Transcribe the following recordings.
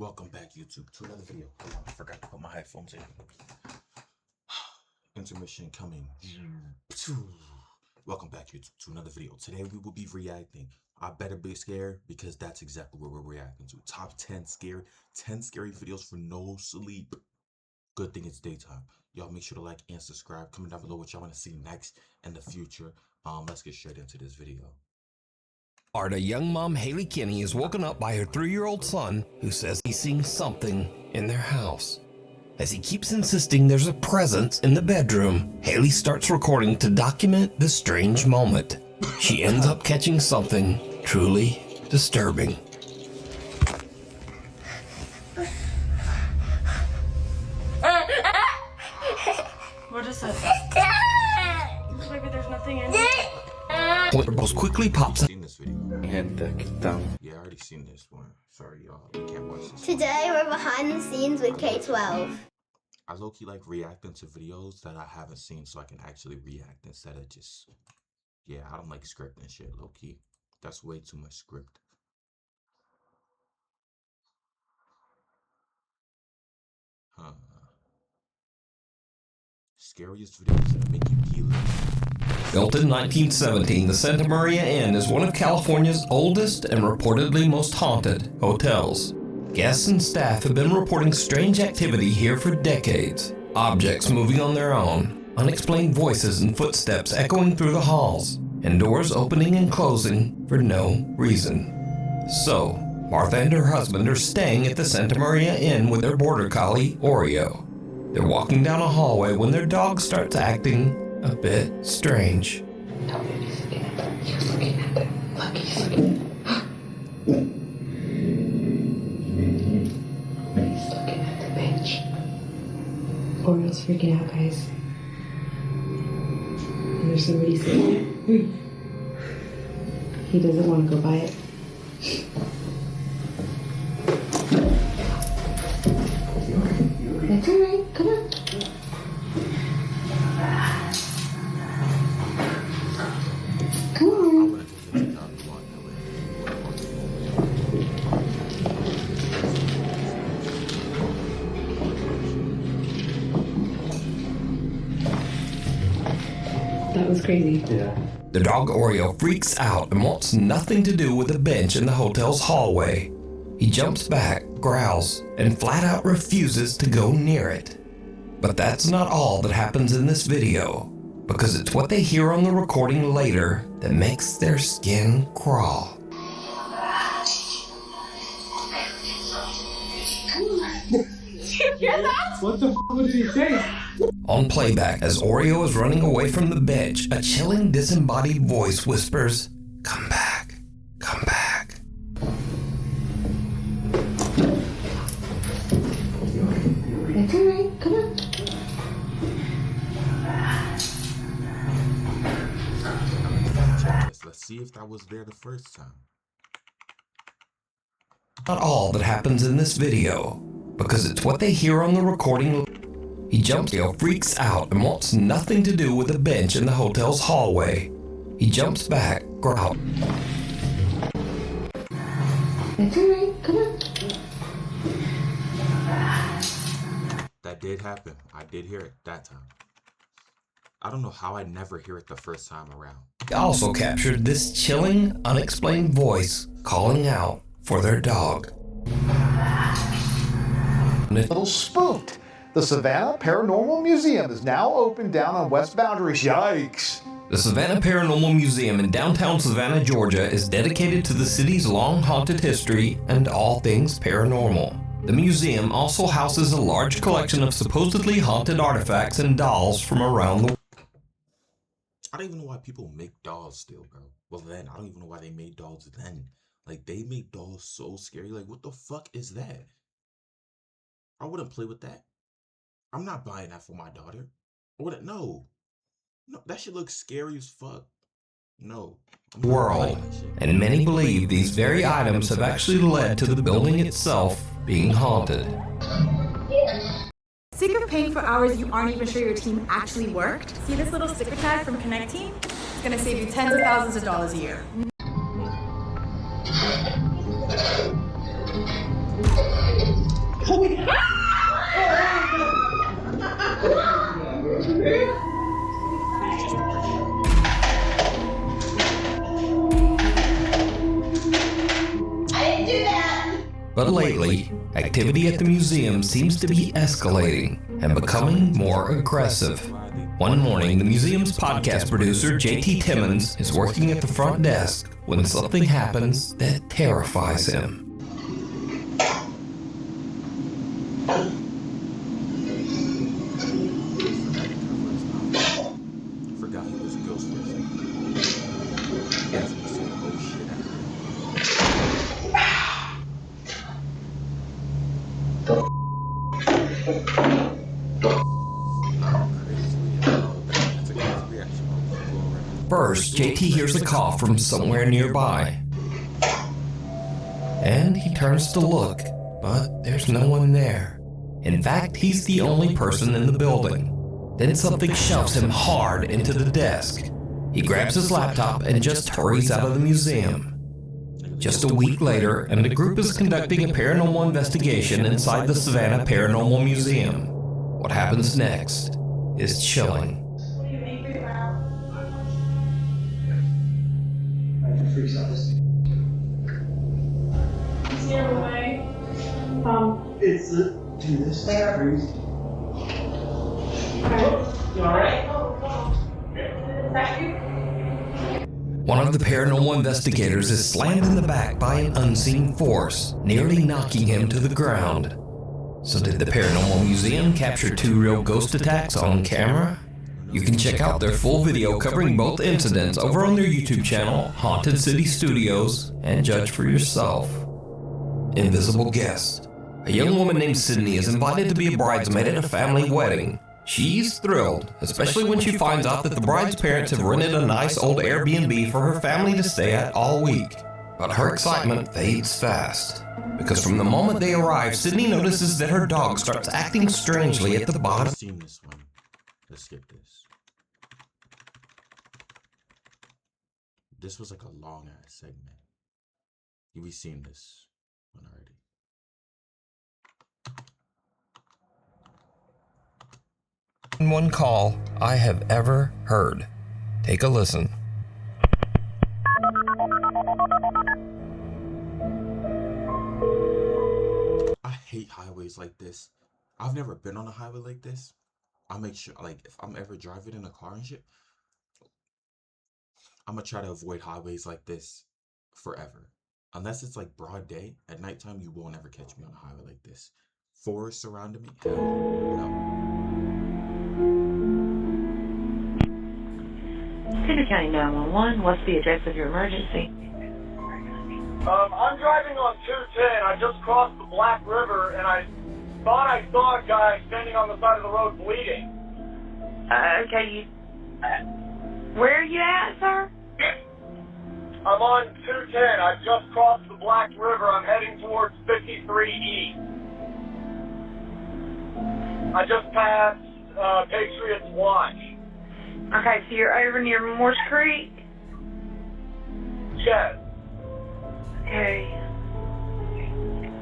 Welcome back, YouTube, to another video. Hold on, I forgot to put my headphones in. Intermission coming. Welcome back, YouTube, to another video. Today we will be reacting. I better be scared because that's exactly what we're reacting to. Top 10 scary videos for no sleep. Good thing it's daytime. Y'all make sure to like and subscribe. Comment down below what y'all want to see next in the future. Let's get straight into this video. A young mom, Haley Kinney, is woken up by her 3-year-old son who says he's seeing something in their house. As he keeps insisting there's a presence in the bedroom, Haley starts recording to document the strange moment. She ends up catching something truly disturbing. What is it? Maybe there's nothing in it. Most quickly pops up. Yeah, I already seen this one. Sorry, y'all. We can't watch this. Today we're behind the scenes with K-12. I low-key like reacting to videos that I haven't seen so I can actually react instead of just... Yeah, I don't like script and shit, low-key. That's way too much script. Scariest videos that make you peel. Built in 1917, the Santa Maria Inn is one of California's oldest and reportedly most haunted hotels. Guests and staff have been reporting strange activity here for decades. Objects moving on their own, unexplained voices and footsteps echoing through the halls, and doors opening and closing for no reason. So, Martha and her husband are staying at the Santa Maria Inn with their border collie, Oreo. They're walking down a hallway when their dog starts acting a bit strange. Tell me he's looking at them. He's looking at them. Look, he's looking at them. He's looking at the bench. Oreo's freaking out, guys. And there's somebody sitting there. He doesn't want to go by it. That's alright, come on. Come on. That was crazy. Yeah. The dog Oreo freaks out and wants nothing to do with the bench in the hotel's hallway. He jumps back, growls, and flat out refuses to go near it. But that's not all that happens in this video, because it's what they hear on the recording later that makes their skin crawl. You hear that? What the f*** did he say? On playback, as Oreo is running away from the bench, a chilling disembodied voice whispers, "Come back, come back." That's alright, come on. Let's see if that was there the first time. Not all that happens in this video, because it's what they hear on the recording. He jumps, freaks out, and wants nothing to do with the bench in the hotel's hallway. He jumps back, growls. That's alright, come on. That did happen. I did hear it that time. I don't know how I never hear it the first time around. He also captured this chilling, unexplained voice calling out for their dog. Little spooked. The Savannah Paranormal Museum is now open down on West Boundary. Yikes! The Savannah Paranormal Museum in downtown Savannah, Georgia is dedicated to the city's long haunted history and all things paranormal. The museum also houses a large collection of supposedly haunted artifacts and dolls from around the world. I don't even know why people make dolls still, bro. Well, then, I don't even know why they made dolls then. Like, they make dolls so scary. Like, what the fuck is that? I wouldn't play with that. I'm not buying that for my daughter. I wouldn't, no. No, that shit looks scary as fuck. No. World, and many believe these very items have actually led to the building itself being haunted. Sick of paying for hours you aren't even sure your team actually worked? See this little sticker tag from Connect Team? It's gonna save you tens of thousands of dollars a year. But lately, activity at the museum seems to be escalating and becoming more aggressive. One morning, the museum's podcast producer, JT Timmons, is working at the front desk when something happens that terrifies him. Forgot he was a ghost for a second. He asked me to say, oh shit, that's a crazy reaction. First, JT hears a cough from somewhere nearby. And he turns to look, but there's no one there. In fact, he's the only person in the building. Then something shoves him hard into the desk. He grabs his laptop and just hurries out of the museum. Just a week later, and the group is conducting a paranormal investigation inside the Savannah Paranormal Museum. What happens next is chilling. What are you angry about? Is he away? It's do this. Freeze. You alright? Is that you? One of the paranormal investigators is slammed in the back by an unseen force, nearly knocking him to the ground. So did the Paranormal Museum capture 2 real ghost attacks on camera? You can check out their full video covering both incidents over on their YouTube channel, Haunted City Studios, and judge for yourself. Invisible guest. A young woman named Sydney is invited to be a bridesmaid at a family wedding. She's thrilled, especially when she finds out that the bride's parents have rented a nice old Airbnb for her family to stay at all week. But her excitement fades fast, because from the moment they arrive, Sydney notices that her dog starts acting strangely at the bottom. I've seen this one. Let's skip this. This was like a long ass segment. We've seen this one already. One call I have ever heard. Take a listen. I hate highways like this. I've never been on a highway like this. I make sure, like, if I'm ever driving in a car and shit, I'm gonna try to avoid highways like this forever. Unless it's like broad day. At nighttime, you won't ever catch me on a highway like this. Forest surrounding me? Hell no. Center County 911, what's the address of your emergency? I'm driving on 210. I just crossed the Black River, and I thought I saw a guy standing on the side of the road bleeding. Okay, where are you at, sir? I'm on 210. I just crossed the Black River. I'm heading towards 53E. I just passed Patriots Watch. Okay, so you're over near Morse Creek? Yes. Okay.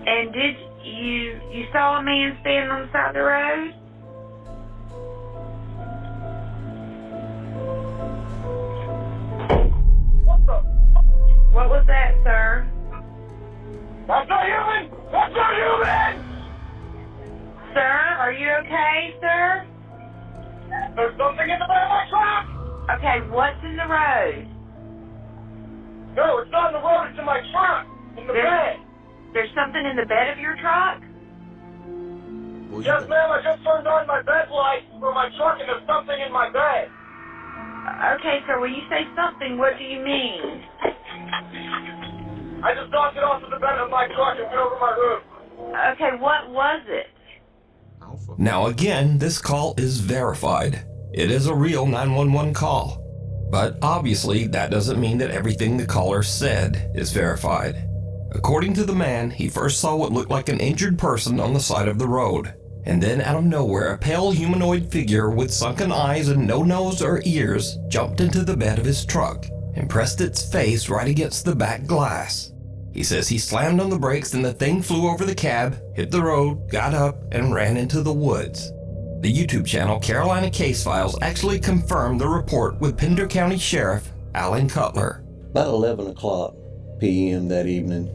And did you saw a man standing on the side of the road? What the? What was that, sir? That's not human! That's not human! Sir, are you okay, sir? There's something in the bed of my truck! Okay, what's in the road? No, it's not in the road, it's in my truck! In the bed! There's something in the bed of your truck? Well, Yes, ma'am, I just turned on my bed lights for my truck and there's something in my bed. Okay, sir, when you say something, what do you mean? I just knocked it off of the bed of my truck and went over my roof. Okay, what was it? Now again, this call is verified. It is a real 911 call. But obviously, that doesn't mean that everything the caller said is verified. According to the man, he first saw what looked like an injured person on the side of the road. And then out of nowhere, a pale humanoid figure with sunken eyes and no nose or ears jumped into the bed of his truck and pressed its face right against the back glass. He says he slammed on the brakes and the thing flew over the cab, hit the road, got up, and ran into the woods. The YouTube channel Carolina Case Files actually confirmed the report with Pender County Sheriff Alan Cutler. About 11 o'clock p.m. that evening,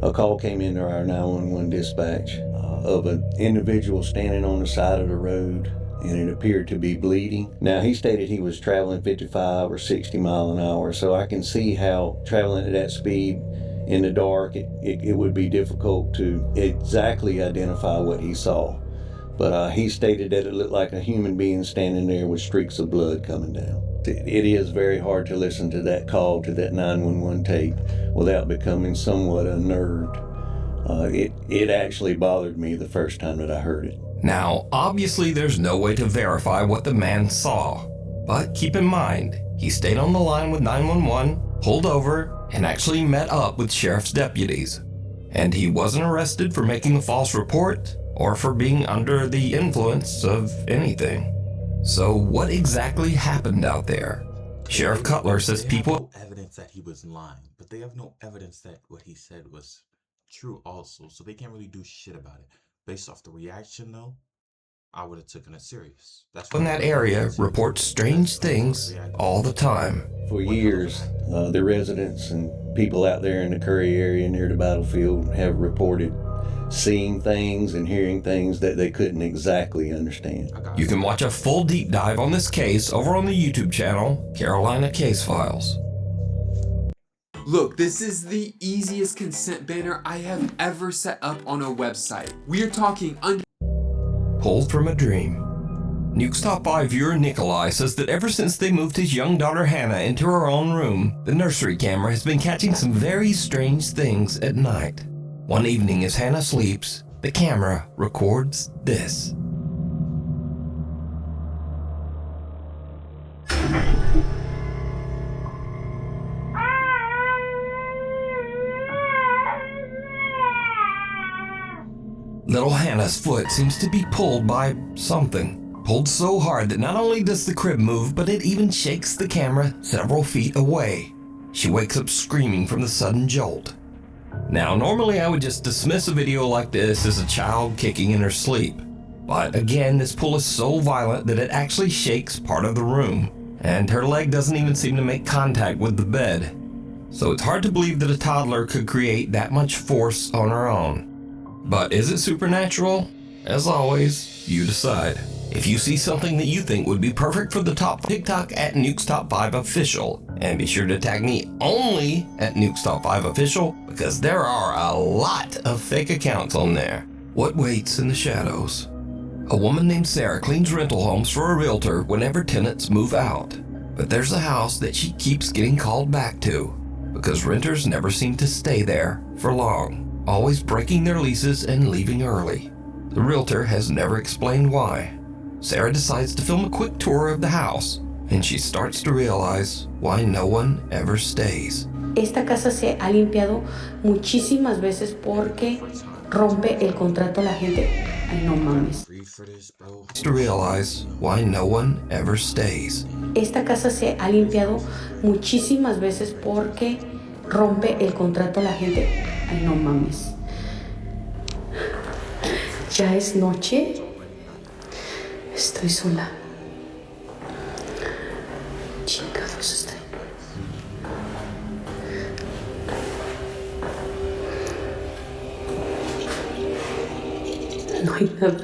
A call came into our 911 dispatch of an individual standing on the side of the road, and it appeared to be bleeding. Now, he stated he was traveling 55 or 60 miles an hour, so I can see how traveling at that speed in the dark, it would be difficult to exactly identify what he saw. But he stated that it looked like a human being standing there with streaks of blood coming down. It is very hard to listen to that call, to that 911 tape, without becoming somewhat unnerved. It actually bothered me the first time that I heard it. Now, obviously there's no way to verify what the man saw. But keep in mind, he stayed on the line with 911, pulled over, and actually met up with sheriff's deputies. And he wasn't arrested for making a false report or for being under the influence of anything. So what exactly happened out there? Sheriff Cutler says people have no evidence that he was lying, but they have no evidence that what he said was true also, so they can't really do shit about it. Based off the reaction though, I would have taken it serious. That's in that area report strange things all the time. For years, the residents and people out there in the Curry area near the battlefield have reported seeing things and hearing things that they couldn't exactly understand. You can watch a full deep dive on this case over on the YouTube channel, Carolina Case Files. Look, this is the easiest consent banner I have ever set up on a website. We are talking Pulled from a dream. Nuke's Top 5 viewer Nikolai says that ever since they moved his young daughter Hannah into her own room, the nursery camera has been catching some very strange things at night. One evening as Hannah sleeps, the camera records this. Little Hannah's foot seems to be pulled by something. Pulled so hard that not only does the crib move, but it even shakes the camera several feet away. She wakes up screaming from the sudden jolt. Now, normally I would just dismiss a video like this as a child kicking in her sleep. But again, this pull is so violent that it actually shakes part of the room, and her leg doesn't even seem to make contact with the bed. So it's hard to believe that a toddler could create that much force on her own. But is it supernatural? As always, you decide. If you see something that you think would be perfect for the top TikTok at Nuke's Top 5 Official, and be sure to tag me only at Nuke's Top 5 Official, because there are a lot of fake accounts on there. What waits in the shadows? A woman named Sarah cleans rental homes for a realtor whenever tenants move out. But there's a house that she keeps getting called back to, because renters never seem to stay there for long, always breaking their leases and leaving early. The realtor has never explained why. Sarah decides to film a quick tour of the house, and she starts to realize why no one ever stays. Esta casa se ha limpiado muchísimas veces porque rompe el contrato a la gente. Ay, no mames. To realize why no one ever stays. Esta casa se ha limpiado muchísimas veces porque rompe el contrato a la gente. Ay, no mames. Ya es noche. Estoy sola. Chingados estoy. No hay nada.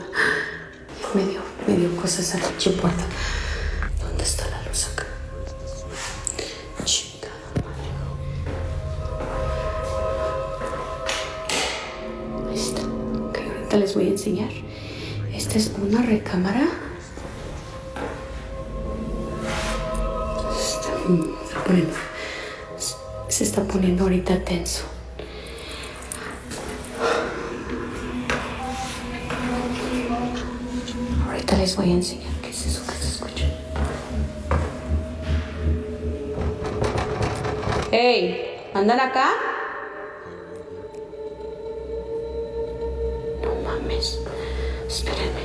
Me dio cosas a la pinche puerta. ¿Dónde está la luz acá? Chingada madre. Ahí está. Ok, ahorita les voy a enseñar. Esta es una recámara. Se está poniendo ahorita tenso. Ahorita les voy a enseñar qué es eso que se escucha. ¡Hey! ¿Andan acá? No mames. Espérenme.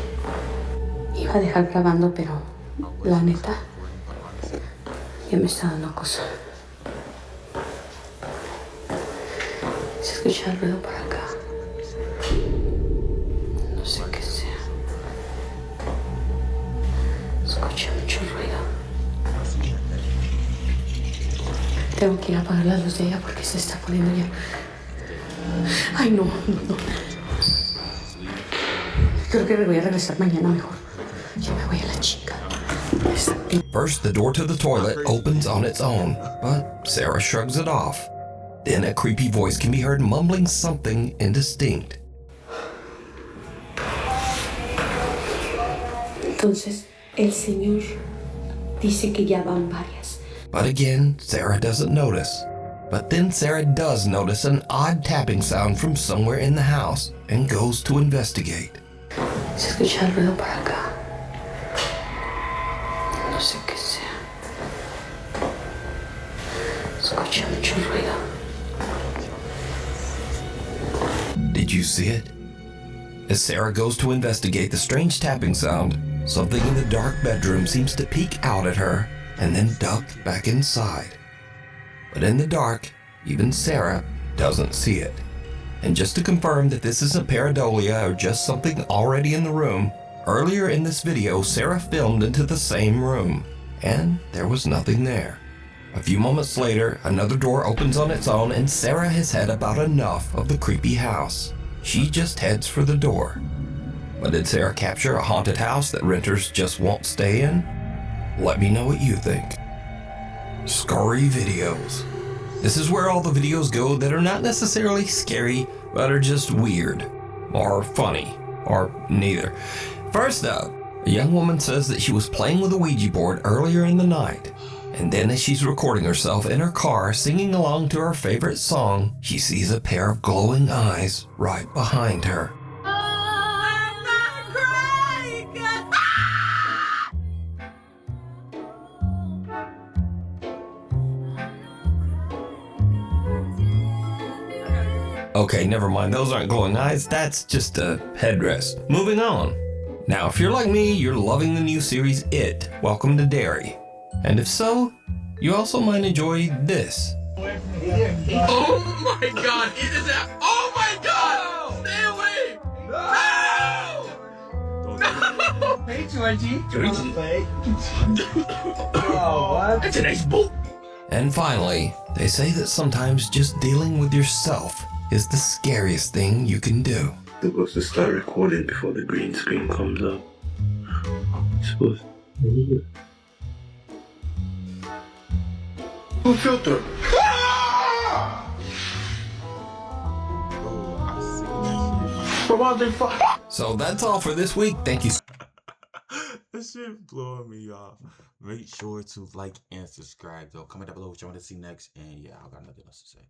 Iba a dejar grabando, pero la neta ya me está dando cosa. Se escucha el ruido por acá. No sé qué sea. Escucha mucho ruido. Tengo que ir a apagar la luz de ella porque se está poniendo ya. Ay, no, no, no. Creo que voy a regresar mañana mejor. Yo me voy a la chica. First, the door to the toilet opens on its own, but Sarah shrugs it off. Then a creepy voice can be heard mumbling something indistinct. Entonces, el señor dice que ya van varias. But again, Sarah doesn't notice. But then Sarah does notice an odd tapping sound from somewhere in the house and goes to investigate. Se escucha el ruido para acá. No sé qué sea. Escucha mucho ruido. Did you see it? As Sarah goes to investigate the strange tapping sound, something in the dark bedroom seems to peek out at her and then duck back inside. But in the dark, even Sarah doesn't see it. And just to confirm that this isn't pareidolia or just something already in the room, earlier in this video, Sarah filmed into the same room, and there was nothing there. A few moments later, another door opens on its own and Sarah has had about enough of the creepy house. She just heads for the door. But did Sarah capture a haunted house that renters just won't stay in? Let me know what you think. Scary videos. This is where all the videos go that are not necessarily scary, but are just weird, or funny, or neither. First up, a young woman says that she was playing with a Ouija board earlier in the night, and then as she's recording herself in her car singing along to her favorite song, she sees a pair of glowing eyes right behind her. Okay, never mind, those aren't glowing eyes, that's just a headrest. Moving on. Now, if you're like me, you're loving the new series It, Welcome to Derry. And if so, you also might enjoy this. Oh my god, it is that. Oh my god! Stay away! No! No! Hey, Georgie. Oh, what? That's a nice boat. And finally, they say that sometimes just dealing with yourself is the scariest thing you can do. Supposed to start recording before the green screen comes up. Supposed. Who filter? So that's all for this week. Thank you. This shit blowing me off. Make sure to like and subscribe, though. Comment down below what you want to see next. And yeah, I got nothing else to say.